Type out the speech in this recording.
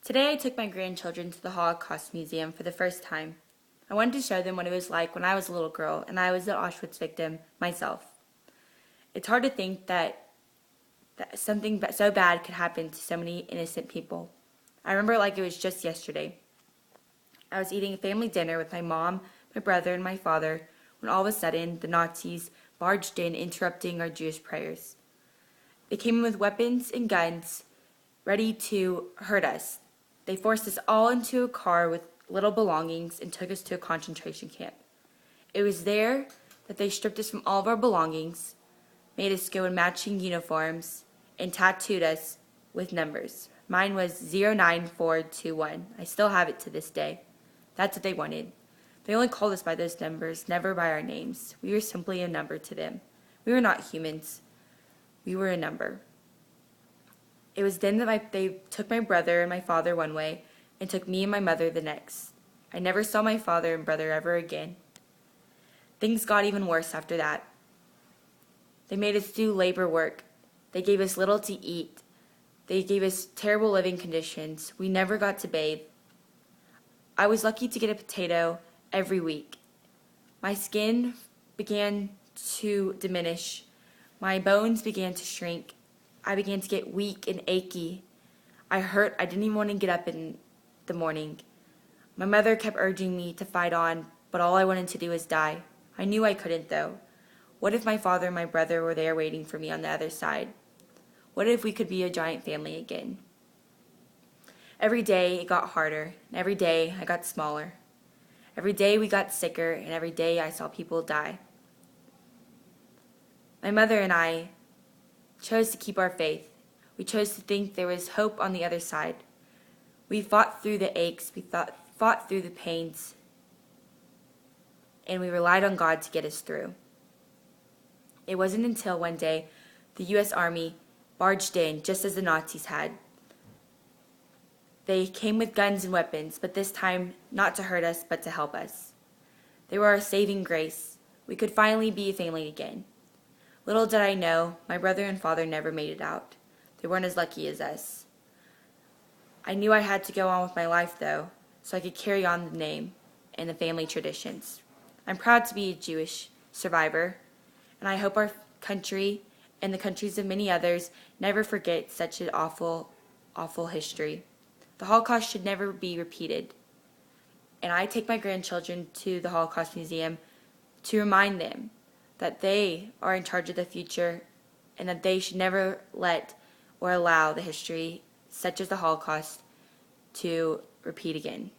Today I took my grandchildren to the Holocaust Museum for the first time. I wanted to show them what it was like when I was a little girl and I was an Auschwitz victim myself. It's hard to think that something so bad could happen to so many innocent people. I remember it like it was just yesterday. I was eating a family dinner with my mom, my brother, and my father when all of a sudden the Nazis barged in, interrupting our Jewish prayers. They came in with weapons and guns, ready to hurt us. They forced us all into a car with little belongings and took us to a concentration camp. It was there that they stripped us from all of our belongings, made us go in matching uniforms, and tattooed us with numbers. Mine was 09421. I still have it to this day. That's what they wanted. They only called us by those numbers, never by our names. We were simply a number to them. We were not humans. We were a number. It was then that they took my brother and my father one way and took me and my mother the next. I never saw my father and brother ever again. Things got even worse after that. They made us do labor work. They gave us little to eat. They gave us terrible living conditions. We never got to bathe. I was lucky to get a potato every week. My skin began to diminish. My bones began to shrink. I began to get weak and achy. I hurt. I didn't even want to get up in the morning. My mother kept urging me to fight on, but all I wanted to do was die. I knew I couldn't, though. What if my father and my brother were there waiting for me on the other side? What if we could be a giant family again? Every day it got harder, and every day I got smaller. Every day we got sicker, and every day I saw people die. My mother and I chose to keep our faith. We chose to think there was hope on the other side. We fought through the aches, fought through the pains, and we relied on God to get us through. It wasn't until one day the U.S. Army barged in just as the Nazis had. They came with guns and weapons, but this time not to hurt us, but to help us. They were our saving grace. We could finally be a family again. Little did I know, my brother and father never made it out. They weren't as lucky as us. I knew I had to go on with my life, though, so I could carry on the name and the family traditions. I'm proud to be a Jewish survivor, and I hope our country and the countries of many others never forget such an awful, awful history. The Holocaust should never be repeated, and I take my grandchildren to the Holocaust Museum to remind them that they are in charge of the future and that they should never let or allow the history such as the Holocaust to repeat again.